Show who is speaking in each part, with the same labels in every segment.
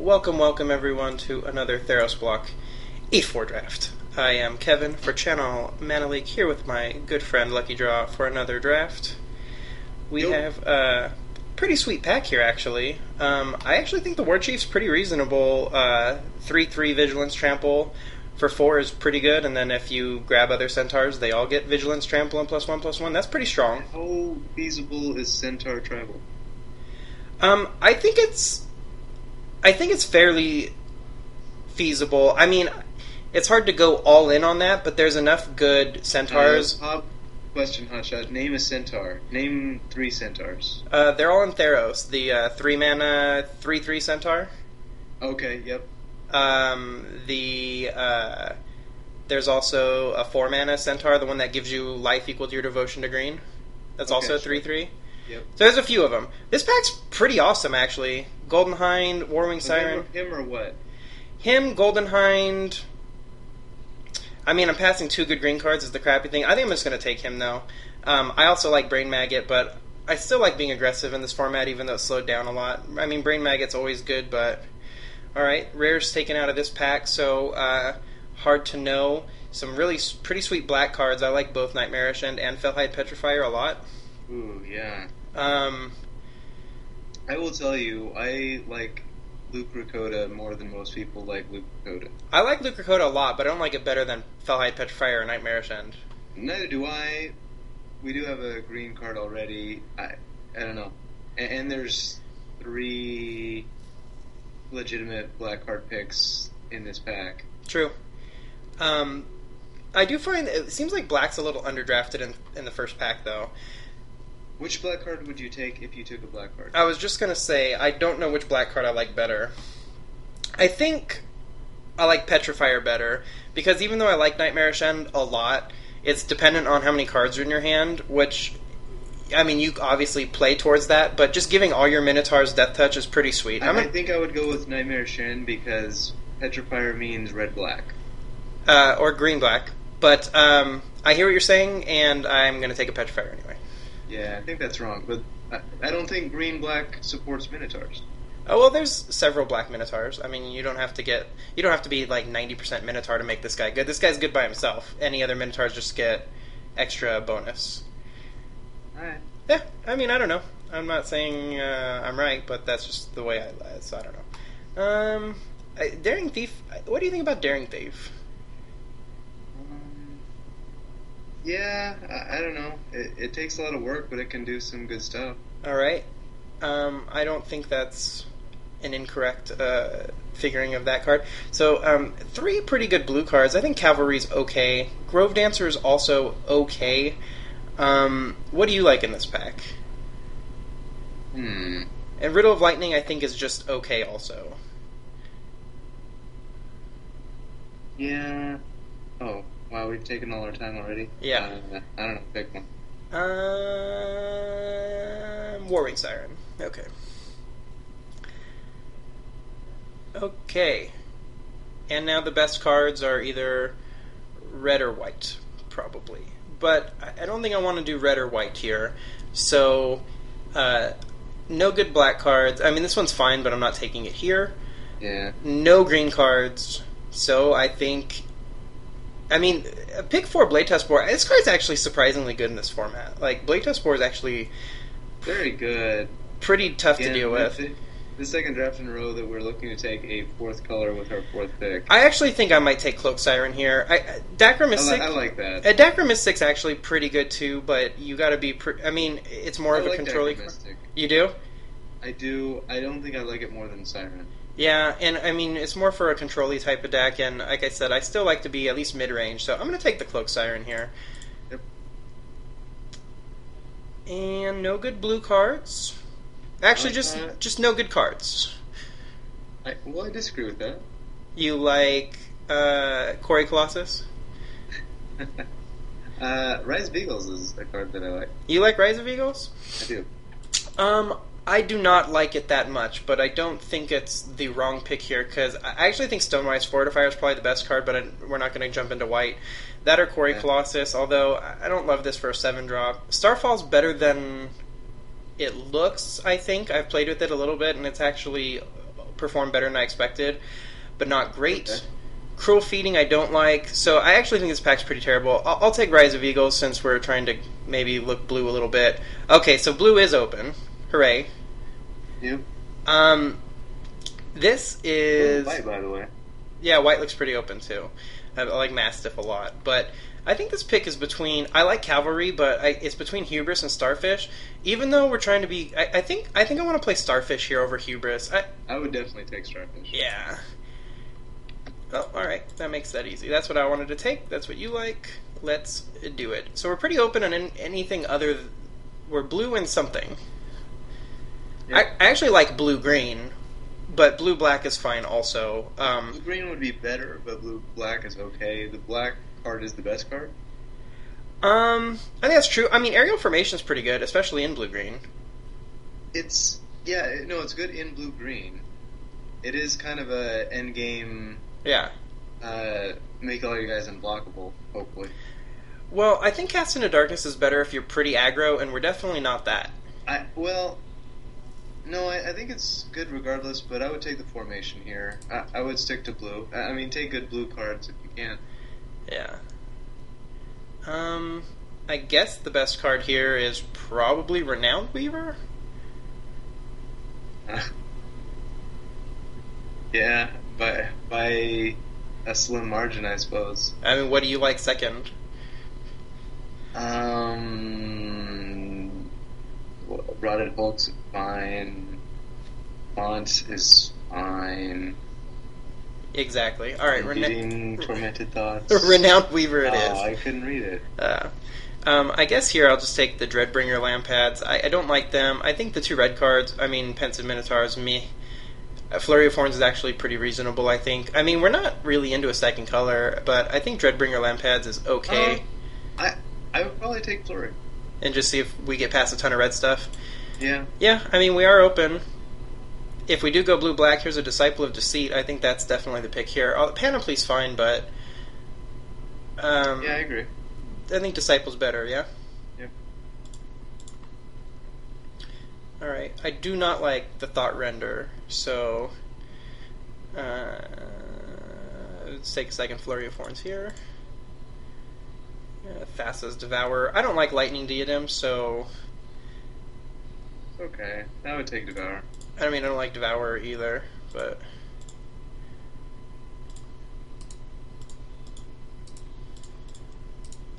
Speaker 1: Welcome everyone to another Theros Block 84 draft. I am Kevin for channel Mana League here with my good friend Lucky Draw for another draft. We have a pretty sweet pack here actually. I actually think the War Chief's pretty reasonable. 3/3 Vigilance Trample for 4 is pretty good, and then if you grab other Centaurs, they all get Vigilance Trample and +1/+1. That's pretty strong.
Speaker 2: How feasible is Centaur Tribal?
Speaker 1: I think it's fairly feasible. I mean, it's hard to go all in on that, but there's enough good Centaurs.
Speaker 2: Pop question, Hotshot. Name a Centaur. Name 3 Centaurs.
Speaker 1: They're all in Theros. The 3-mana 3/3 Centaur.
Speaker 2: Okay, yep.
Speaker 1: There's also a 4-mana Centaur, the one that gives you life equal to your devotion to green. That's also 3/3.
Speaker 2: Yep.
Speaker 1: So there's a few of them. This pack's pretty awesome, actually. Golden Hind, Warwing Siren.
Speaker 2: Him or what?
Speaker 1: Him, Golden Hind. I mean, I'm passing 2 good green cards is the crappy thing. I think I'm just going to take him, though. I also like Brain Maggot, but I still like being aggressive in this format, even though it's slowed down a lot. I mean, Brain Maggot's always good, but... Alright, Rare's taken out of this pack, so hard to know. Some really pretty sweet black cards. I like both Nightmarish and Fellhide Petrifier a lot.
Speaker 2: Ooh, yeah. I will tell you, I like Luke Rakota more than most people like Luke Rakota.
Speaker 1: I like Luke Rakota a lot, but I don't like it better than Fellhide Petrifier or Nightmarish End.
Speaker 2: Neither do I. We do have a green card already. I don't know. And there's 3 legitimate black card picks in this pack.
Speaker 1: True. I do find it seems like black's a little underdrafted in the first pack, though.
Speaker 2: Which black card would you take if you took a black card?
Speaker 1: I was just going to say, I don't know which black card I like better. I think I like Petrifier better, because even though I like Nightmarish End a lot, it's dependent on how many cards are in your hand, which, I mean, you obviously play towards that, but just giving all your Minotaurs Death Touch is pretty sweet.
Speaker 2: I think I would go with Nightmarish End, because Petrifier means red-black.
Speaker 1: Or green-black. But I hear what you're saying, and I'm going to take a Petrifier anyway.
Speaker 2: Yeah, I think that's wrong, but I don't think green-black supports Minotaurs.
Speaker 1: Oh, well, there's several black Minotaurs. I mean, you don't have to be like 90% Minotaur to make this guy good. This guy's good by himself. Any other Minotaurs just get extra bonus.
Speaker 2: Alright.
Speaker 1: Yeah, I mean, I don't know. I'm not saying I'm right, but that's just the way so I don't know. Daring Thief, what do you think about Daring Thief?
Speaker 2: Yeah, I don't know. It takes a lot of work, but it can do some good stuff.
Speaker 1: Alright. I don't think that's an incorrect figuring of that card. So, 3 pretty good blue cards. I think Cavalry's okay. Grove Dancer is also okay. What do you like in this pack? And Riddle of Lightning, I think, is just okay also.
Speaker 2: Yeah. Oh. Wow, we've taken all our time already?
Speaker 1: Yeah.
Speaker 2: I don't know, pick one.
Speaker 1: Warwing Siren. Okay. Okay. And now the best cards are either red or white, probably. But I don't think I want to do red or white here. So, no good black cards. I mean, this one's fine, but I'm not taking it here.
Speaker 2: Yeah.
Speaker 1: No green cards. So I think... I mean, pick 4 Blade Test Boar. This card's actually surprisingly good in this format. Like, Blade Test Boar is actually...
Speaker 2: very good.
Speaker 1: Pretty tough to deal with.
Speaker 2: The second draft in a row that we're looking to take a 4th color with our 4th pick.
Speaker 1: I actually think I might take Cloak Siren here. Dacra Mystic...
Speaker 2: I like that.
Speaker 1: Dacra Mystic's actually pretty good, too, but you gotta be... I mean, it's more of a controlling... You do?
Speaker 2: I do. I don't think I like it more than Siren.
Speaker 1: Yeah, and I mean, it's more for a control-y type of deck, and like I said, I still like to be at least mid-range, so I'm going to take the Cloak Siren here.
Speaker 2: Yep.
Speaker 1: And no good blue cards. Actually, just no good cards.
Speaker 2: I disagree with that.
Speaker 1: You like Quarry Colossus?
Speaker 2: Rise of Eagles is a card that I like.
Speaker 1: You like Rise of Eagles?
Speaker 2: I do.
Speaker 1: I do not like it that much, but I don't think it's the wrong pick here, because I actually think Stonewise Fortifier is probably the best card, but we're not going to jump into white. That or Quarry Colossus, although I don't love this for a 7-drop. Starfall's better than it looks, I think. I've played with it a little bit, and it's actually performed better than I expected, but not great.
Speaker 2: Okay.
Speaker 1: Cruel Feeding I don't like, so I actually think this pack's pretty terrible. I'll take Rise of Eagles since we're trying to maybe look blue a little bit. Okay, so blue is open. Hooray.
Speaker 2: Yep.
Speaker 1: This is...
Speaker 2: White, by the way.
Speaker 1: Yeah, white looks pretty open too. I like Mastiff a lot, but I think this pick is between... I like Cavalry, but it's between Hubris and Starfish. Even though we're trying to be... I think I want to play Starfish here over Hubris.
Speaker 2: I would definitely take Starfish.
Speaker 1: Yeah. Oh, alright. That makes that easy. That's what I wanted to take. That's what you like. Let's do it. So we're pretty open on anything other... We're blue and something. Yep. I actually like blue-green, but blue-black is fine also.
Speaker 2: Blue-green would be better, but blue-black is okay. The black card is the best card?
Speaker 1: I think that's true. I mean, Aerial Formation is pretty good, especially in blue-green.
Speaker 2: It's good in blue-green. It is kind of a endgame...
Speaker 1: Yeah.
Speaker 2: Make all your guys unblockable, hopefully.
Speaker 1: Well, I think Cast into Darkness is better if you're pretty aggro, and we're definitely not that.
Speaker 2: I think it's good regardless, but I would take the formation here. I would stick to blue. I mean, take good blue cards if you can.
Speaker 1: Yeah. I guess the best card here is probably Renowned Weaver?
Speaker 2: Yeah, by a slim margin, I suppose.
Speaker 1: I mean, what do you like second?
Speaker 2: Rotted Hulk's fine. Font is fine.
Speaker 1: Exactly. Alright,
Speaker 2: Tormented Thoughts.
Speaker 1: Renowned Weaver it is.
Speaker 2: Oh, I couldn't read it.
Speaker 1: I guess here I'll just take the Dreadbringer Lampads. I don't like them. I think the two red cards, Pensive Minotaurs, me. Flurry of Horns is actually pretty reasonable, I think. I mean, we're not really into a second color, but I think Dreadbringer Lampads is okay.
Speaker 2: I would probably take Flurry.
Speaker 1: And just see if we get past a ton of red stuff.
Speaker 2: Yeah.
Speaker 1: Yeah, I mean, we are open. If we do go blue-black, here's a Disciple of Deceit. I think that's definitely the pick here. Panoply's fine, but...
Speaker 2: yeah, I agree.
Speaker 1: I think Disciple's better, yeah?
Speaker 2: Yep.
Speaker 1: Alright, I do not like the Thought Render, so... let's take a second Flurry of Horns here. Thassa's Devour. I don't like Lightning Diadem, so...
Speaker 2: Okay, I would take Devour.
Speaker 1: I don't like Devour either, but...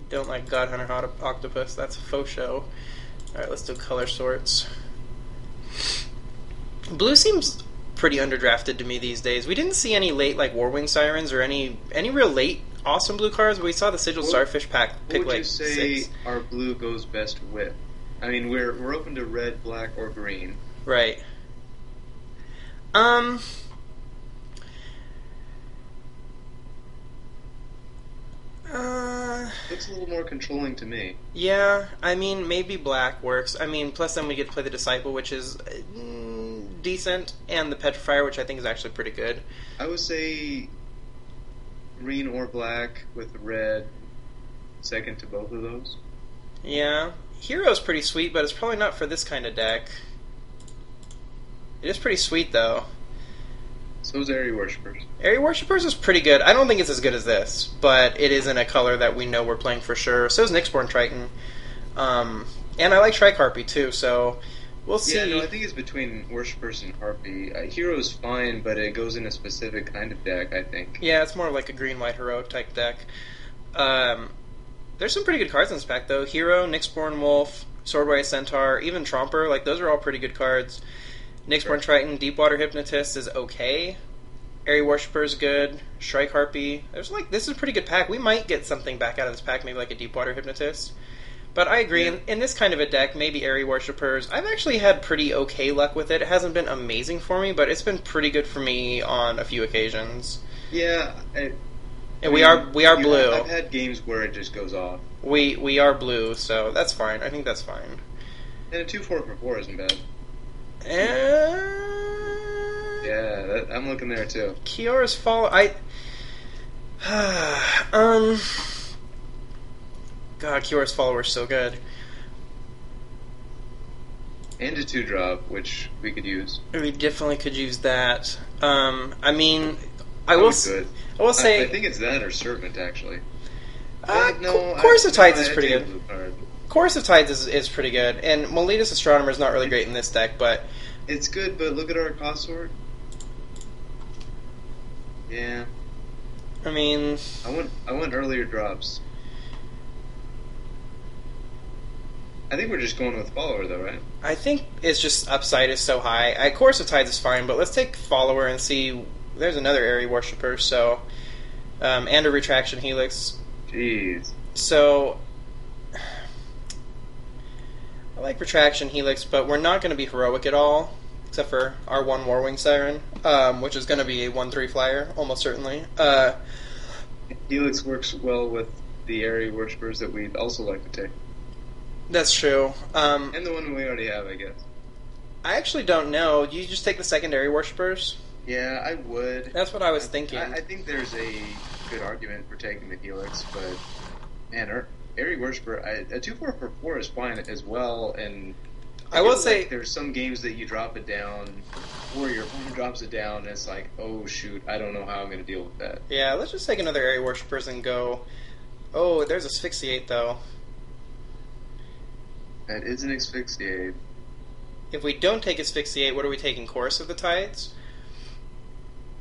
Speaker 1: Don't like God Hunter Octopus, that's a faux show. Alright, let's do color sorts. Blue seems pretty underdrafted to me these days. We didn't see any late Warwing Sirens or any real late awesome blue cards, but we saw the Sigil Starfish pack pick
Speaker 2: what would you say
Speaker 1: 6.
Speaker 2: Our blue goes best with? I mean, we're open to red, black, or green.
Speaker 1: Right.
Speaker 2: Looks a little more controlling to me.
Speaker 1: Yeah, maybe black works. Plus then we get to play the Disciple, which is decent, and the Petrifier, which I think is actually pretty good.
Speaker 2: I would say green or black with red second to both of those.
Speaker 1: Yeah. Hero's pretty sweet, but it's probably not for this kind of deck. It is pretty sweet, though.
Speaker 2: So is Aerie Worshippers.
Speaker 1: Aerie Worshippers is pretty good. I don't think it's as good as this, but it is in a color that we know we're playing for sure. So is Nyxborn Triton. And I like Tricarpy, too, so we'll see.
Speaker 2: Yeah, no, I think it's between Worshippers and Harpy. Hero's fine, but it goes in a specific kind of deck, I think.
Speaker 1: Yeah, it's more like a green-white heroic type deck. There's some pretty good cards in this pack, though. Hero, Nyxborn Wolf, Swordway Centaur, even Tromper. Those are all pretty good cards. Nyxborn Triton, Deepwater Hypnotist is okay. Aerie Worshipper is good. Shrike Harpy. This is a pretty good pack. We might get something back out of this pack, maybe like a Deepwater Hypnotist. But I agree, in this kind of a deck, maybe Aerie Worshippers. I've actually had pretty okay luck with it. It hasn't been amazing for me, but it's been pretty good for me on a few occasions.
Speaker 2: Yeah,
Speaker 1: we are blue.
Speaker 2: I've had games where it just goes off.
Speaker 1: We are blue, so that's fine. I think that's fine.
Speaker 2: And a 2-4 for 4 isn't bad.
Speaker 1: Yeah,
Speaker 2: I'm looking there too.
Speaker 1: Kiyora's Fall. God, Kiyora's Follower's so good.
Speaker 2: And a 2-drop, which we could use.
Speaker 1: We definitely could use that. I mean, I
Speaker 2: That
Speaker 1: will.
Speaker 2: was good.
Speaker 1: I will say.
Speaker 2: I think it's that or Servant, actually.
Speaker 1: Chorus of Tides is pretty
Speaker 2: take a
Speaker 1: good.
Speaker 2: blue card.
Speaker 1: Chorus of Tides is pretty good, and Meletus Astronomer is not really great in this deck, but
Speaker 2: It's good, but look at our cost sort. Yeah,
Speaker 1: I mean,
Speaker 2: I want earlier drops. I think we're just going with Follower, though, right?
Speaker 1: I think it's just upside is so high. Chorus of Tides is fine, but let's take Follower and see. There's another Airy Worshipper, so and a Retraction Helix.
Speaker 2: Jeez.
Speaker 1: So I like Retraction Helix, but we're not going to be heroic at all, except for our one Warwing Siren, which is going to be a 1/3 flyer, almost certainly.
Speaker 2: Helix works well with the Airy Worshippers that we'd also like to take.
Speaker 1: That's true.
Speaker 2: And the one we already have, I guess.
Speaker 1: I actually don't know. Do you just take the secondary Worshippers?
Speaker 2: Yeah, I would.
Speaker 1: That's what I was thinking.
Speaker 2: I think there's a good argument for taking the Helix, but man, Airy Worshipper, a 2/4 for 4 is fine as well. And
Speaker 1: I will say
Speaker 2: like there's some games that you drop it down, or your opponent drops it down, and it's like, oh shoot, I don't know how I'm going to deal with that.
Speaker 1: Yeah, let's just take another Airy Worshippers and go. Oh, there's Asphyxiate though.
Speaker 2: That is an Asphyxiate.
Speaker 1: If we don't take Asphyxiate, what are we taking? Chorus of the Tides?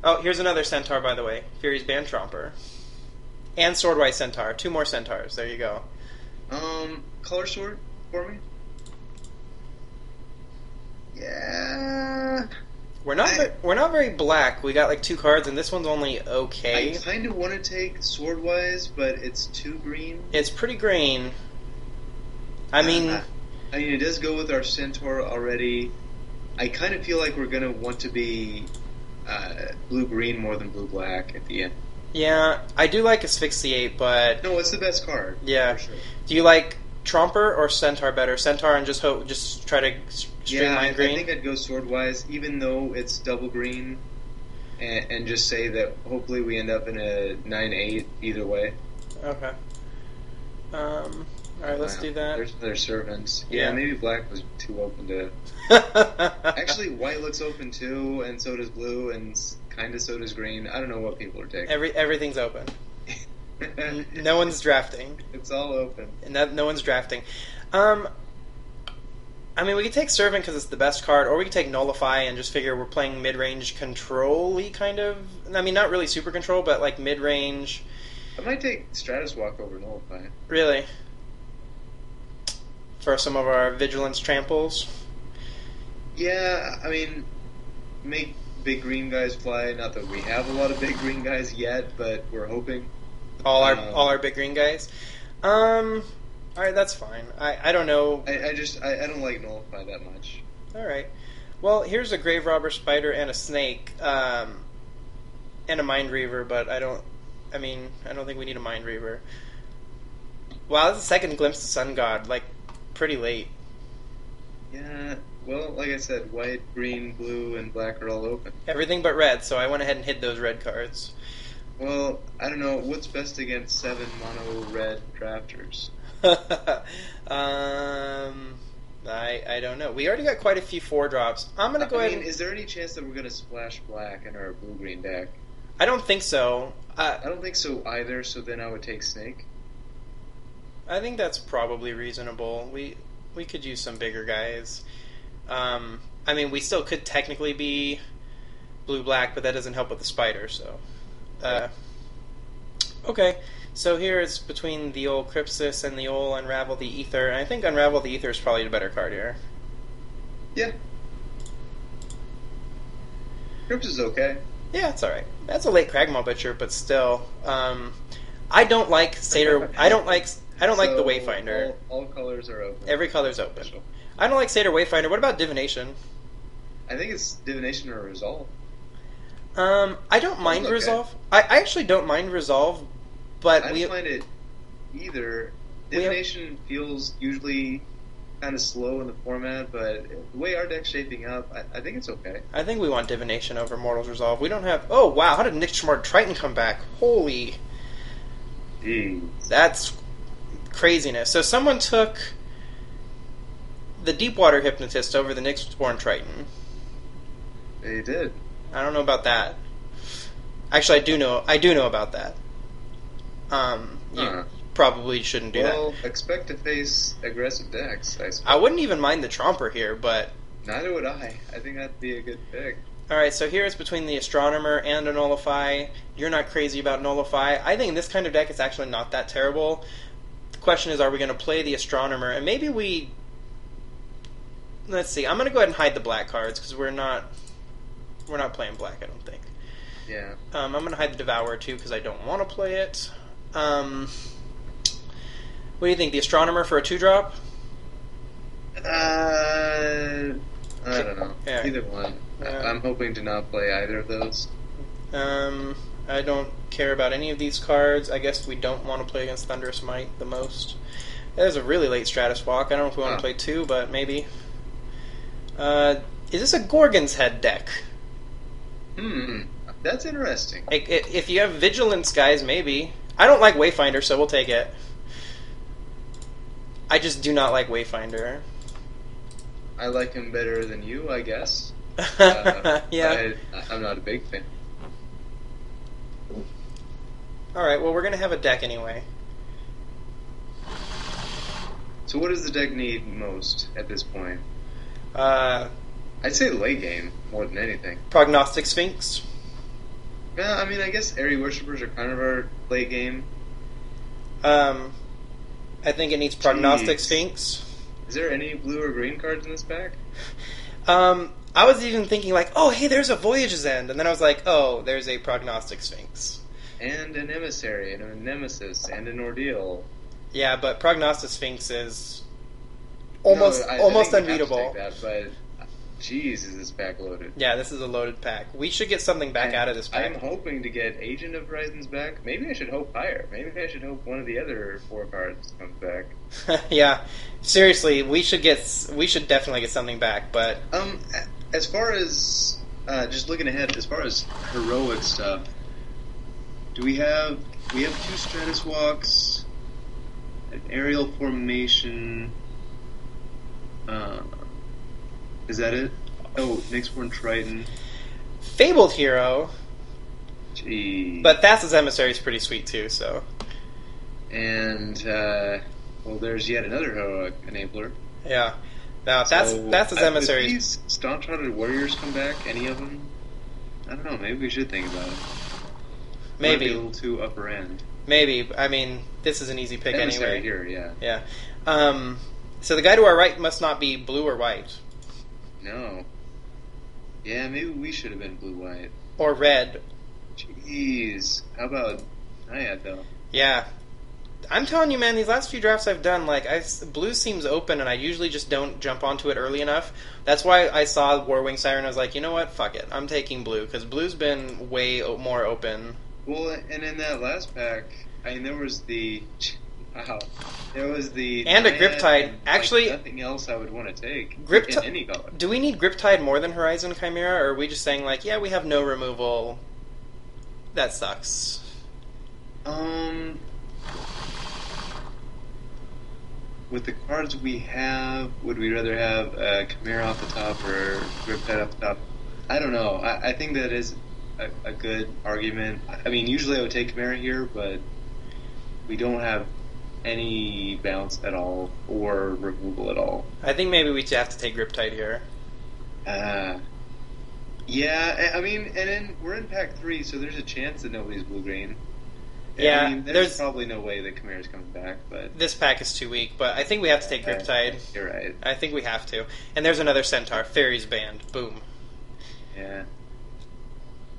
Speaker 1: Oh, here's another Centaur, by the way. Fury's Band Tromper. And Swordwise Centaur. 2 more Centaurs. There you go.
Speaker 2: Color sort for me? Yeah.
Speaker 1: We're not very black. We got like 2 cards, and this one's only okay.
Speaker 2: I kind of want to take Swordwise, but it's too green.
Speaker 1: It's pretty green. I mean,
Speaker 2: it does go with our Centaur already. I kind of feel like we're going to want to be blue-green more than blue-black at the end.
Speaker 1: yeah, I do like Asphyxiate, but
Speaker 2: No, it's the best card.
Speaker 1: yeah.
Speaker 2: For sure.
Speaker 1: Do you like Tromper or Centaur better? Centaur and just try to streamline green?
Speaker 2: I think I'd go Swordwise, even though it's double green, and just say that hopefully we end up in a 9/8 either way.
Speaker 1: Okay. Alright, let's do that.
Speaker 2: There's other servants.
Speaker 1: Yeah.
Speaker 2: Yeah, maybe black was too open to... Actually, white looks open too, and so does blue, and kind of so does green. I don't know what people are taking.
Speaker 1: Everything's open. No one's drafting.
Speaker 2: It's all open.
Speaker 1: And no one's drafting. I mean, we could take Servant because it's the best card, or we could take Nullify and just figure we're playing mid-range control-y kind of. I mean, not really super control, but like mid-range.
Speaker 2: I might take Stratus Walk over Nullify.
Speaker 1: Really? For some of our Vigilance Tramples?
Speaker 2: Yeah, I mean, make big green guys fly. Not that we have a lot of big green guys yet, but we're hoping.
Speaker 1: All our big green guys? Alright, that's fine. I don't know.
Speaker 2: I don't like Nullify that much.
Speaker 1: Alright. Well, here's a Grave Robber Spider and a Snake, and a Mind Reaver, but I don't think we need a Mind Reaver. Wow, that's the second glimpse of Sun God, like, pretty late.
Speaker 2: Yeah, well, like I said, white, green, blue, and black are all open.
Speaker 1: Everything but red, so I went ahead and hid those red cards.
Speaker 2: Well, I don't know. What's best against 7 mono red drafters?
Speaker 1: I don't know. We already got quite a few 4-drops. I'm going to go ahead and...
Speaker 2: Is there any chance that we're going to splash black in our blue-green deck?
Speaker 1: I don't think so.
Speaker 2: I don't think so either, so then I would take Snake.
Speaker 1: I think that's probably reasonable. We could use some bigger guys. I mean, we still could technically be blue-black, but that doesn't help with the spider, so... okay, so here it's between the old Crypsis and the old Unravel the Ether, and I think Unravel the Ether is probably the better card here.
Speaker 2: Yeah. Crypsis is okay.
Speaker 1: Yeah, it's alright. That's a late Cragmaw Butcher, but still. I don't like Satyr... I don't like the Wayfinder.
Speaker 2: All colors are open.
Speaker 1: Every color's open. I don't like Satyr Wayfinder. What about Divination?
Speaker 2: I think it's Divination or Resolve.
Speaker 1: I don't mind Resolve. I actually don't mind Resolve, but
Speaker 2: I don't find it either. Divination feels usually kind of slow in the format, but the way our deck's shaping up, I think it's okay.
Speaker 1: I think we want Divination over Mortal's Resolve. We don't have... Oh, wow, how did Nick Schmart Triton come back? Holy...
Speaker 2: Jeez.
Speaker 1: That's craziness. So someone took the Deepwater Hypnotist over the Nyxborn Triton.
Speaker 2: They did.
Speaker 1: I don't know about that. Actually, I do know about that. You probably shouldn't do that.
Speaker 2: Well, expect to face aggressive decks, I suppose.
Speaker 1: I wouldn't even mind the Tromper here, but...
Speaker 2: Neither would I. I think that'd be a good pick.
Speaker 1: Alright, so here it's between the Astronomer and a Nullify. You're not crazy about Nullify. I think in this kind of deck it's actually not that terrible. The question is, are we going to play the Astronomer? And maybe we... Let's see, I'm going to go ahead and hide the black cards, because we're not playing black, I don't think.
Speaker 2: Yeah.
Speaker 1: I'm going to hide the Devourer, too, because I don't want to play it. What do you think? The Astronomer for a 2-drop?
Speaker 2: I don't know.
Speaker 1: Yeah.
Speaker 2: Either one. I'm hoping to not play either of those.
Speaker 1: I don't care about any of these cards. I guess we don't want to play against Thunderous Might the most. That is a really late Stratus Walk. I don't know if we want to play 2, but maybe. Is this a Gorgon's Head deck?
Speaker 2: That's interesting.
Speaker 1: If you have Vigilance, guys, maybe. I don't like Wayfinder, so we'll take it. I just do not like Wayfinder.
Speaker 2: I like him better than you, I guess.
Speaker 1: Yeah.
Speaker 2: I'm not a big fan.
Speaker 1: Alright, well, we're going to have a deck anyway.
Speaker 2: So what does the deck need most at this point?
Speaker 1: I'd
Speaker 2: say late game more than anything.
Speaker 1: Prognostic Sphinx.
Speaker 2: Yeah, I mean, I guess Airy Worshippers are kind of our late game.
Speaker 1: I think it needs Prognostic Sphinx.
Speaker 2: Is there any blue or green cards in this pack?
Speaker 1: I was even thinking like, oh, hey, there's a Voyage's End. And then I was like, oh, there's a Prognostic Sphinx.
Speaker 2: And an Emissary, and a Nemesis, and an Ordeal.
Speaker 1: Yeah, but Prognostic Sphinx is almost unbeatable.
Speaker 2: That, but jeez, is this pack loaded?
Speaker 1: Yeah, this is a loaded pack. We should get something back out of this pack.
Speaker 2: I'm hoping to get Agent of Horizons back. Maybe I should hope higher. Maybe I should hope one of the other 4 cards comes back.
Speaker 1: Yeah, seriously, we should definitely get something back. But
Speaker 2: as far as just looking ahead, as far as heroic stuff, we have 2 Stratus Walks, an Aerial Formation. Is that it? Oh, Nyxborn Triton.
Speaker 1: Fabled Hero.
Speaker 2: Gee.
Speaker 1: But Thassa's Emissary is pretty sweet too, so.
Speaker 2: And, well, there's yet another heroic enabler.
Speaker 1: Yeah. Now, Thassa's Emissary.
Speaker 2: If these Staunch-Hearted Warriors come back, any of them? I don't know, maybe we should think about it.
Speaker 1: Maybe.
Speaker 2: Might be a little too upper end.
Speaker 1: Maybe. I mean, this is an easy pick
Speaker 2: Emissary
Speaker 1: anyway.
Speaker 2: Here, yeah.
Speaker 1: Yeah. So the guy to our right must not be blue or white.
Speaker 2: No. Yeah, maybe we should have been blue-white.
Speaker 1: Or red.
Speaker 2: Jeez. How about Naiad, though?
Speaker 1: Yeah. I'm telling you, man, these last few drafts I've done, like, blue seems open, and I usually just don't jump onto it early enough. That's why I saw Warwing Siren, I was like, you know what, fuck it. I'm taking blue, because blue's been way more open.
Speaker 2: Well, and in that last pack, I mean, there was the... Wow. There was the...
Speaker 1: And a Griptide.
Speaker 2: And,
Speaker 1: actually...
Speaker 2: nothing else I would want to take.
Speaker 1: Griptide...
Speaker 2: In any color.
Speaker 1: Do we need Griptide more than Horizon Chimera, or are we just saying, like, yeah, we have no removal. That sucks.
Speaker 2: With the cards we have, would we rather have Chimera off the top or Griptide off the top? I don't know. I think that is a good argument. I mean, usually I would take Chimera here, but we don't have any bounce at all or removal at all.
Speaker 1: I think maybe we have to take Griptide here.
Speaker 2: Yeah, I mean, and then we're in pack 3, so there's a chance that nobody's blue-green.
Speaker 1: Yeah,
Speaker 2: I mean, there's probably no way that Chimera's coming back, but...
Speaker 1: This pack is too weak, but I think we have to take Griptide.
Speaker 2: You're right.
Speaker 1: I think we have to. And there's another Centaur, Fairies Band. Boom.
Speaker 2: Yeah.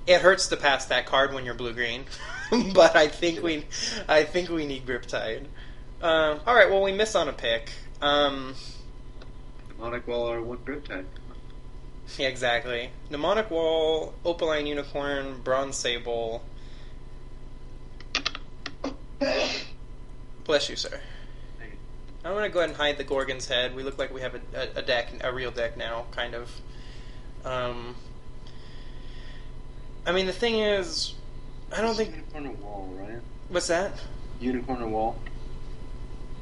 Speaker 1: It hurts to pass that card when you're blue-green, but I think we need Griptide. Alright, well, we miss on a pick.
Speaker 2: Mnemonic Wall or one Griptide.
Speaker 1: Yeah, exactly. Mnemonic Wall, Opaline Unicorn, Bronze Sable. Bless you, sir. I'm going to go ahead and hide the Gorgon's Head. We look like we have a deck, a real deck now, kind of. I mean, the thing is, I don't think...
Speaker 2: Unicorn or Wall, right?
Speaker 1: What's that?
Speaker 2: Unicorn or Wall?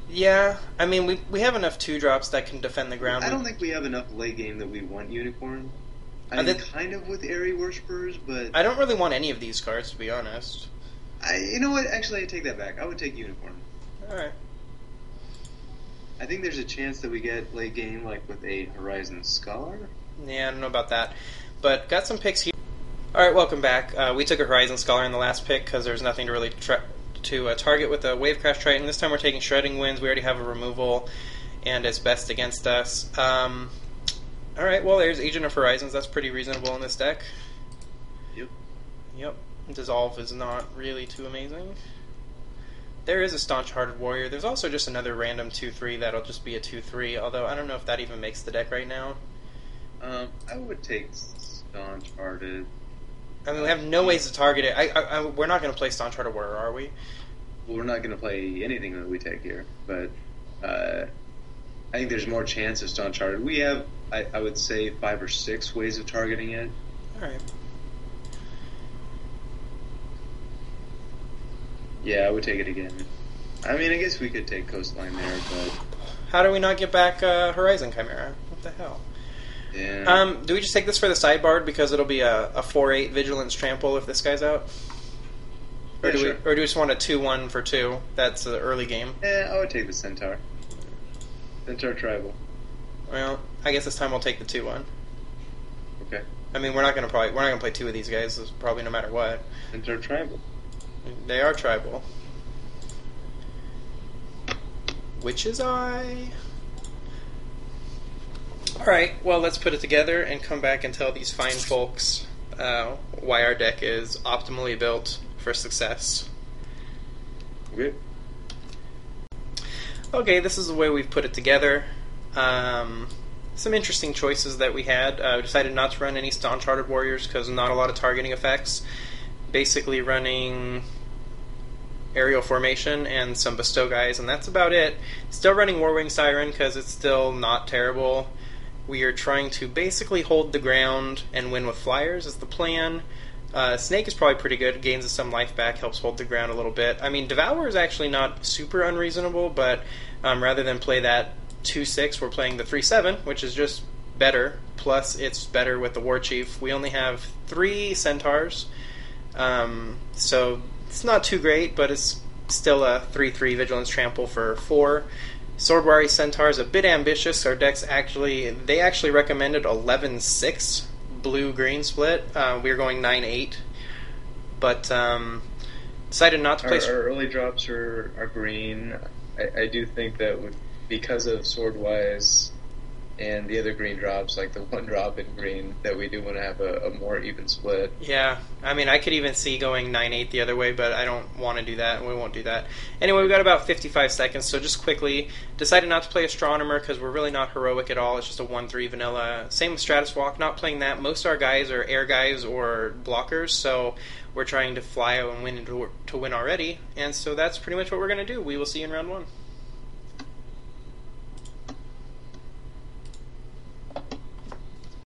Speaker 1: Yeah, I mean, we have enough 2-drops that can defend the ground.
Speaker 2: I don't think we have enough late game that we want Unicorn. Kind of with Airy Worshippers, but...
Speaker 1: I don't really want any of these cards, to be honest.
Speaker 2: You know what? Actually, I take that back. I would take Unicorn.
Speaker 1: Alright.
Speaker 2: I think there's a chance that we get late game, like with a Horizon Scholar.
Speaker 1: Yeah, I don't know about that. But got some picks here. Alright, welcome back. We took a Horizon Scholar in the last pick because there's nothing to really target with a Wave Crash Triton. This time we're taking Shredding Winds. We already have a removal, and it's best against us. Alright, well, there's Agent of Horizons. That's pretty reasonable in this deck. Yep. Dissolve is not really too amazing. There is a Staunch Hearted Warrior. There's also just another random 2-3 that'll just be a 2-3, although I don't know if that even makes the deck right now.
Speaker 2: I would take Staunch Hearted.
Speaker 1: I mean, we have no ways to target it. We're not going to play Staunch Hearted Warrior, are we?
Speaker 2: Well, we're not going to play anything that we take here, but I think there's more chance of Staunch Hearted. We have, I would say, 5 or 6 ways of targeting it.
Speaker 1: Alright.
Speaker 2: Yeah, I would take it again. I mean, I guess we could take Coastline there, but...
Speaker 1: How do we not get back Horizon Chimera? What the hell?
Speaker 2: Yeah.
Speaker 1: Do we just take this for the sideboard because it'll be a 4-8 Vigilance Trample if this guy's out? Or do we just want a 2-1 for 2? That's the early game.
Speaker 2: Yeah, I would take the Centaur. Centaur Tribal.
Speaker 1: Well, I guess this time we'll take the 2-1.
Speaker 2: Okay.
Speaker 1: I mean, we're not gonna play 2 of these guys, probably no matter what.
Speaker 2: Centaur Tribal.
Speaker 1: They are tribal. Witch's Eye. Alright, well, let's put it together and come back and tell these fine folks why our deck is optimally built for success.
Speaker 2: Okay.
Speaker 1: Okay, this is the way we've put it together. Some interesting choices that we had. We decided not to run any Staunch Hearted Warriors because not a lot of targeting effects. Basically running Aerial Formation and some Bestow guys, and that's about it. Still running Warwing Siren because it's still not terrible. We are trying to basically hold the ground and win with Flyers is the plan. Snake is probably pretty good. Gains us some life back, helps hold the ground a little bit. I mean, Devour is actually not super unreasonable, but rather than play that 2-6, we're playing the 3-7, which is just better. Plus, it's better with the War Chief. We only have 3 Centaurs. So it's not too great, but it's still a 3-3 Vigilance Trample for 4. Swordwary Centaur is a bit ambitious. Our decks actually recommended 11-6 blue-green split. We're going 9-8, but decided not to play.
Speaker 2: Our early drops are green. I do think that because of Swordwise and the other green drops, like the 1 drop in green, that we do want to have a more even split.
Speaker 1: Yeah, I mean, I could even see going 9-8 the other way, but I don't want to do that, and we won't do that. Anyway, we've got about 55 seconds, so just quickly, decided not to play Astronomer because we're really not heroic at all. It's just a 1-3 vanilla. Same with Stratus Walk, not playing that. Most of our guys are air guys or blockers, so we're trying to fly and win to win already, and so that's pretty much what we're going to do. We will see you in round 1.